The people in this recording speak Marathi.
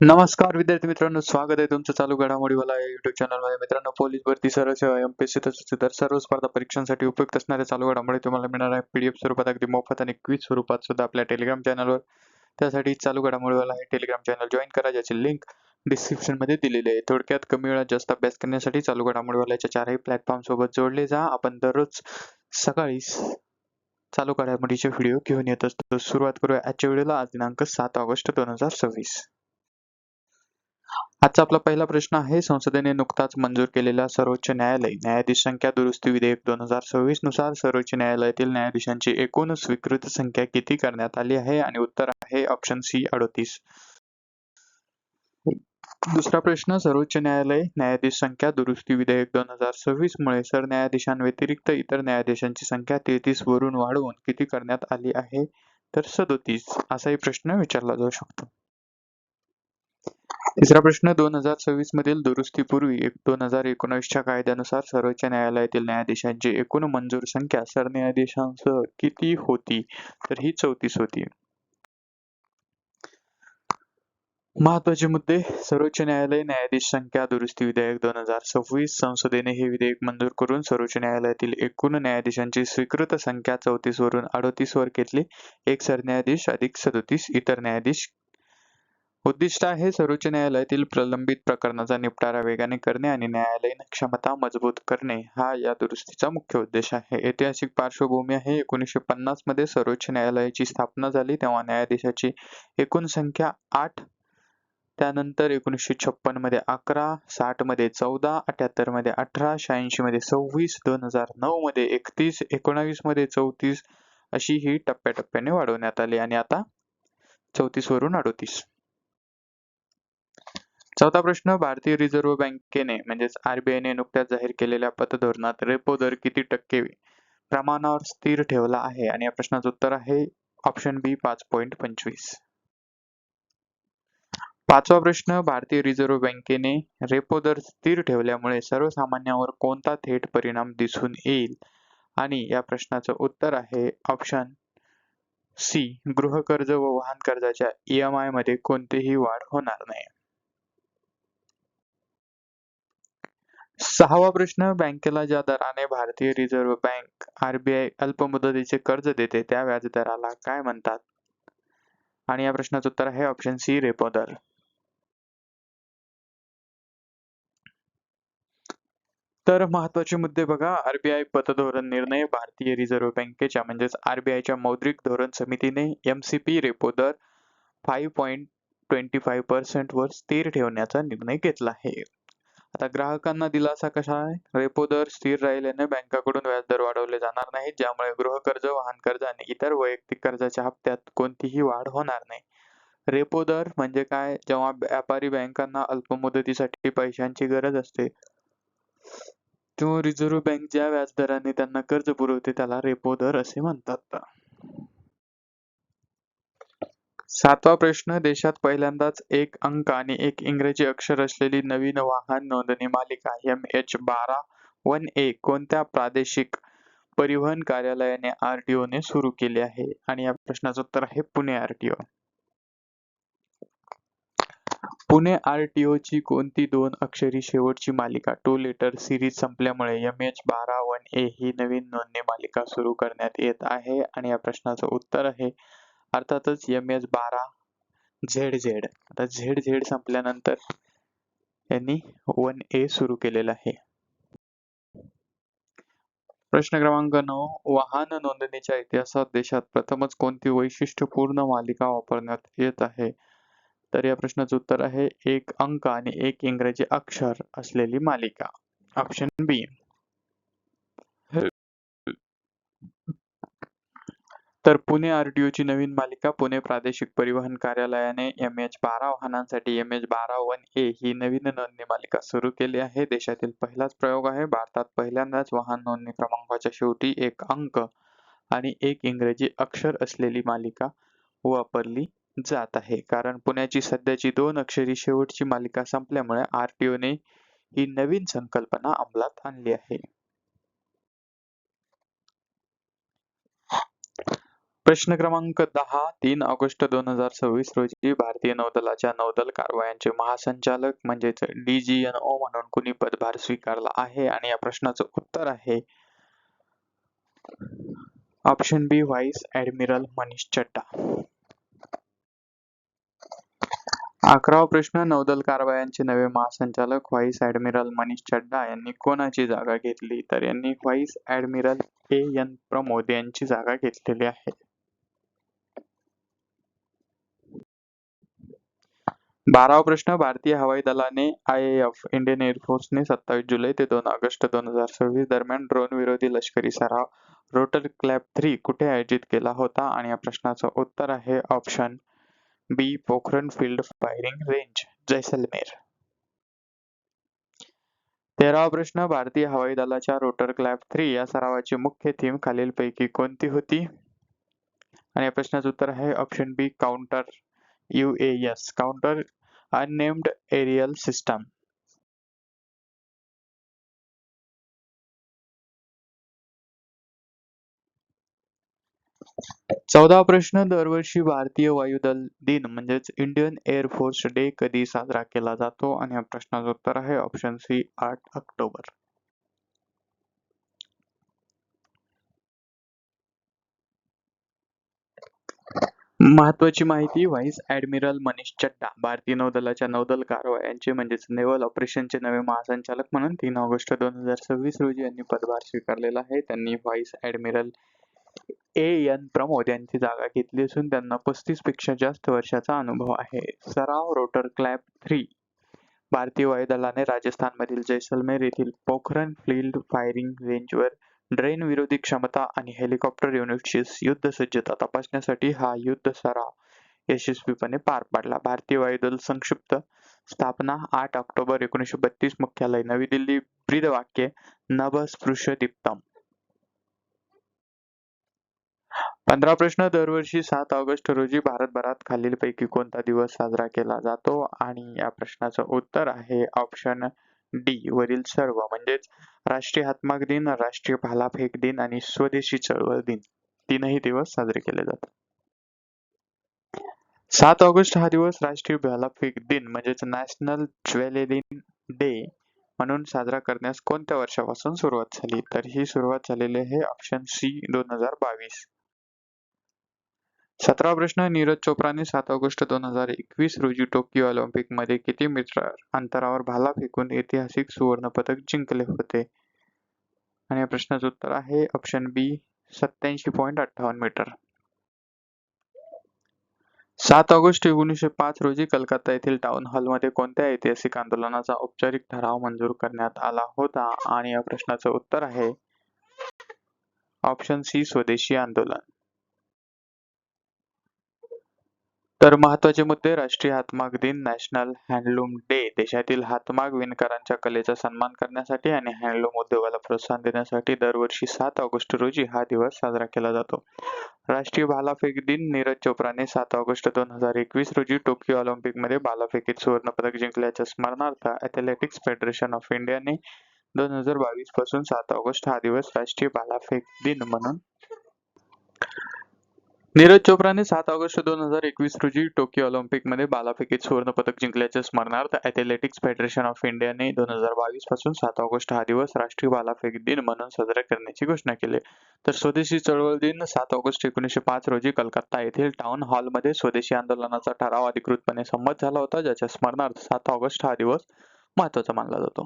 नमस्कार विद्यार्थी मित्रांनो, स्वागत आहे तुमचं चालू घडामोडीवाला या युट्यूब चॅनलमध्ये. मित्रांनो, पोलीस भरती, सरळ सेवा, एमपीएससी तसेच इतर सर्व स्पर्धा परीक्षांसाठी उपयुक्त असणाऱ्या चालू घडामोडी तुम्हाला मिळणार आहे पीडीएफ स्वरूपात, अगदी मोफत आणि क्विज स्वरूपात सुद्धा आपल्या टेलिग्राम चॅनलवर. त्यासाठी चालू घडामोडीवाला हे टेलिग्राम चॅनल जॉईन करा, ज्याची लिंक डिस्क्रिप्शन मध्ये दिलेली आहे. थोडक्यात कमी वेळात जास्त अभ्यास करण्यासाठी चालू घडामोडीवाल्याच्या चारही प्लॅटफॉर्म सोबत जोडले जा. आपण दररोज सकाळी चालू घडामोडीचे व्हिडिओ घेऊन येत असतो. सुरुवात करूया आजच्या व्हिडिओला. आज दिनांक 7 ऑगस्ट 2026. आजचा आपला पहिला प्रश्न आहे, संसदेने नुकताच मंजूर केलेल्या सर्वोच्च न्यायालय न्यायाधीश संख्या दुरुस्ती विधेयक 2026 नुसार सर्वोच्च न्यायालयातील न्यायाधीशांची एकूण स्वीकृत संख्या किती करण्यात आली आहे? आणि उत्तर आहे ऑप्शन सी 38. दुसरा प्रश्न, सर्वोच्च न्यायालय न्यायाधीश संख्या दुरुस्ती विधेयक 2026 मुळे सरन्यायाधीशांव्यतिरिक्त इतर न्यायाधीशांची संख्या 33 वरून वाढवून किती करण्यात आली आहे? तर 37. असाही प्रश्न विचारला जाऊ शकतो. तिसरा प्रश्न, 2026 मधील दुरुस्तीपूर्वी 2019 च्या कायद्यानुसार सर्वोच्च न्यायालयातील न्यायाधीशांची एकूण मंजूर संख्या सरन्यायाधीशांसह किती होती? तर ही 34 होती. महत्वाचे मुद्दे, सर्वोच्च न्यायालय न्यायाधीश संख्या दुरुस्ती विधेयक 2026. संसदेने हे विधेयक मंजूर करून सर्वोच्च न्यायालयातील एकूण न्यायाधीशांची स्वीकृत संख्या 34 वरून 38 वर घेतली. एक सरन्यायाधीश अधिक 37 इतर न्यायाधीश. उद्दिष्ट आहे सर्वोच्च न्यायालयातील प्रलंबित प्रकरणाचा निपटारा वेगाने करणे आणि न्यायालयीन क्षमता मजबूत करणे, हा या दुरुस्तीचा मुख्य उद्देश आहे. ऐतिहासिक पार्श्वभूमी आहे, 1950 मध्ये सर्वोच्च न्यायालयाची स्थापना झाली तेव्हा न्यायाधीशाची एकूण संख्या 8, त्यानंतर 1956 मध्ये 11, 60 मध्ये 14, 78 मध्ये 18, 86 मध्ये 26, 2009 मध्ये 31, 19 मध्ये 34 अशी ही टप्प्याटप्प्याने वाढवण्यात आली आणि आता 34 वरून 38. चौथा प्रश्न, भारतीय रिझर्व्ह बँकेने म्हणजेच आरबीआयने नुकत्याच जाहीर केलेल्या पतधोरणात रेपो दर किती टक्के प्रमाणावर स्थिर ठेवला आहे? आणि या प्रश्नाचं उत्तर आहे ऑप्शन बी 5.25. पाचवा प्रश्न, भारतीय रिझर्व्ह बँकेने रेपो दर स्थिर ठेवल्यामुळे सर्वसामान्यांवर कोणता थेट परिणाम दिसून येईल? आणि या प्रश्नाचं उत्तर आहे ऑप्शन सी, गृहकर्ज व वाहन कर्जाच्या EMI मध्ये कोणतीही वाढ होणार नाही. सहावा प्रश्न, बँकेला ज्या दराने भारतीय रिझर्व्ह बँक आरबीआय अल्पमुदतीचे कर्ज देते त्या व्याजदराला काय म्हणतात? आणि या प्रश्नाचं उत्तर आहे ऑप्शन सी, रेपो दर. तर महत्वाचे मुद्दे बघा, आरबीआय पतधोरण निर्णय, भारतीय रिझर्व्ह बँकेच्या म्हणजेच आरबीआयच्या मौद्रिक धोरण समितीने MCP रेपो दर 5.25% वर स्थिर ठेवण्याचा निर्णय घेतला आहे. आता ग्राहकांना दिलासा कसा आहे? रेपो दर स्थिर राहिल्याने बँकांकडून व्याजदर वाढवले जाणार नाहीत, ज्यामुळे गृहकर्ज, वाहन कर्ज आणि इतर वैयक्तिक कर्जाच्या हप्त्यात कोणतीही वाढ होणार नाही. रेपो दर म्हणजे काय? जेव्हा व्यापारी बँकांना अल्पमुदतीसाठी पैशांची गरज असते तेव्हा रिझर्व्ह बँक ज्या व्याजदराने त्यांना कर्ज पुरवते त्याला रेपो दर असे म्हणतात. सातवा प्रश्न, देशात पहिल्यांदाच एक अंक आणि एक इंग्रजी अक्षर असलेली नवीन वाहन नोंदणी मालिका MH12 कोणत्या प्रादेशिक परिवहन कार्यालयाने RTO ने सुरू केली आहे? आणि या प्रश्नाचं उत्तर आहे पुणे RTO. पुणे RTO ची कोणती 2 अक्षरी शेवटची मालिका 2 लेटर सिरीज संपल्यामुळे MH12 ही नवीन नोंदणी मालिका सुरू करण्यात येत आहे? आणि या प्रश्नाचं उत्तर आहे अर्थातच MH12ZZ. आता ZZ संपल्यानंतर यांनी 1A सुरू केलेला आहे. प्रश्न क्रमांक 9, वाहन नोंदणीच्या इतिहासात देशात प्रथमच कोणती वैशिष्ट्यपूर्ण मालिका वापरण्यात येत आहे? तर या प्रश्नाचं उत्तर आहे एक अंक आणि एक इंग्रजी अक्षर असलेली मालिका, ऑप्शन बी. तर पुणे RTO ची नवीन मालिका पुणे प्रादेशिक परिवहन कार्यालयाने MH12 वाहनांसाठी MH12 ही नवीन नोंदणी मालिका सुरू केली आहे. देशातील पहिलाच प्रयोग आहे. भारतात पहिल्यांदाच वाहन नोंदणी क्रमांकाच्या शेवटी एक अंक आणि एक इंग्रजी अक्षर असलेली मालिका वापरली जात आहे, कारण पुण्याची सध्याची 2 अक्षरी शेवटची मालिका संपल्यामुळे RTO ने ही नवीन संकल्पना अंमलात आणली आहे. प्रश्न क्रमांक 10 3 ऑगस्ट 2026 रोजी भारतीय नौदलाच्या नौदल कारवायांचे महासंचालक म्हणजेच DGNO म्हणून कुणी पदभार स्वीकारला आहे आणि या प्रश्नाचं उत्तर आहे ऑप्शन बी व्हाईस ऍडमिरल मनीष चड्डा. 11वा प्रश्न नौदल कारवायांचे नवे महासंचालक व्हाईस ऍडमिरल मनीष चड्डा यांनी कोणाची जागा घेतली? तर यांनी व्हाईस ऍडमिरल AN प्रमोद यांची जागा घेतलेली आहे. 12वा प्रश्न भारतीय हवाई दलाने IAF इंडियन एअरफोर्सने 27 जुलै ते 2 ऑगस्ट 2026 दरम्यान ड्रोन विरोधी लष्करी सराव रोटर क्लॅप 3 कुठे आयोजित केला होता? आणि या प्रश्नाचं उत्तर आहे option B Pokhran field firing range Jaisalmer. 13वा प्रश्न भारतीय हवाई दलाच्या रोटर क्लॅप 3 या सरावाची मुख्य थीम खालीलपैकी कोणती होती? आणि या प्रश्नाचं उत्तर आहे option B counter UAS counter unnamed aerial system. 14वा प्रश्न दरवर्षी भारतीय वायुदल दिन म्हणजेच इंडियन एअर फोर्स डे कधी साजरा केला जातो? आणि या प्रश्नाचं उत्तर आहे ऑप्शन सी 8 ऑक्टोबर. महत्वाची माहिती व्हाईस ऍडमिरल मनीष चड्डा भारतीय नौदलाच्या नौदल कारवायांचे म्हणजेच नेव्हल ऑपरेशनचे नवे महासंचालक म्हणून 3 ऑगस्ट 2026 रोजी यांनी पदभार स्वीकारलेला आहे. त्यांनी व्हाईस ऍडमिरल AN प्रमोद यांची जागा घेतली असून त्यांना 35 पेक्षा जास्त वर्षाचा अनुभव आहे. सराव रोटर क्लॅप 3 भारतीय वायुदलाने राजस्थानमधील जैसलमेर येथील पोखरण फील्ड फायरिंग रेंजवर ड्रोन विरोधी क्षमता आणि हेलिकॉप्टर युनिटची युद्ध सज्जता तपासण्यासाठी हा युद्ध सराव यशस्वीपणे पार पाडला. भारतीय वायुदल संक्षिप्त स्थापना 8 ऑक्टोबर 1932 मुख्यालय नवी दिल्ली ब्रीदवाक्य नभ स्पृश दीप्तम. 15 प्रश्न दरवर्षी 7 ऑगस्ट रोजी भारतभरात खालीलपैकी कोणता दिवस साजरा केला जातो? आणि या प्रश्नाचं उत्तर आहे ऑप्शन डी वरील सर्व म्हणजेच राष्ट्रीय हातमाग दिन, राष्ट्रीय भालाफेक दिन आणि स्वदेशी चळवळ दिन. तीनही दिवस साजरे केले जातात. 7 ऑगस्ट हा दिवस राष्ट्रीय भालाफेक दिन म्हणजेच नॅशनल ज्वेलेरिन डे म्हणून साजरा करण्यास कोणत्या वर्षापासून सुरुवात झाली? तर ही सुरुवात झालेली आहे ऑप्शन सी 2022. 17वा प्रश्न नीरज चोप्राने 7 ऑगस्ट 2021 रोजी टोकियो ऑलिम्पिक मध्ये किती मीटर अंतरावर भाला फेकून ऐतिहासिक सुवर्ण पदक जिंकले होते? आणि या प्रश्नाचं उत्तर आहे ऑप्शन बी 87.58 मीटर. 7 ऑगस्ट 1905 रोजी कलकत्ता येथील टाउन हॉलमध्ये कोणत्या ऐतिहासिक आंदोलनाचा औपचारिक ठराव मंजूर करण्यात आला होता? आणि या प्रश्नाचं उत्तर आहे ऑप्शन सी स्वदेशी आंदोलन. तर महत्वाचे मुद्दे राष्ट्रीय हातमाग दिन, नॅशनल हँडलूम डे देशातील हातमाग विणकरांच्या कलेचा सन्मान करण्यासाठी आणि हँडलूम उद्योगाला प्रोत्साहन देण्यासाठी दरवर्षी 7 ऑगस्ट रोजी हा दिवस साजरा केला जातो. राष्ट्रीय भालाफेक दिन नीरज चोप्राने 7 ऑगस्ट 2021 रोजी टोकियो ऑलिम्पिकमध्ये भालाफेकीत सुवर्ण पदक जिंकल्याच्या स्मरणार्थ ॲथलेटिक्स फेडरेशन ऑफ इंडियाने 2022 पासून 7 ऑगस्ट हा दिवस राष्ट्रीय भालाफेक दिन म्हणून. नीरज चोप्राने 7 ऑगस्ट 2021 रोजी टोकियो ऑलिम्पिकमध्ये भालाफेकीत सुवर्ण पदक जिंकल्याच्या स्मरणार्थ ॲथलेटिक्स फेडरेशन ऑफ इंडियाने 2022 पासून 7 ऑगस्ट हा दिवस राष्ट्रीय भालाफेक दिन म्हणून साजरा करण्याची घोषणा केली. तर स्वदेशी चळवळ दिन 7 ऑगस्ट 1905 रोजी कलकत्ता येथील टाउन हॉलमध्ये स्वदेशी आंदोलनाचा ठराव अधिकृतपणे संमत झाला होता, ज्याच्या स्मरणार्थ 7 ऑगस्ट हा दिवस महत्त्वाचा मानला जातो.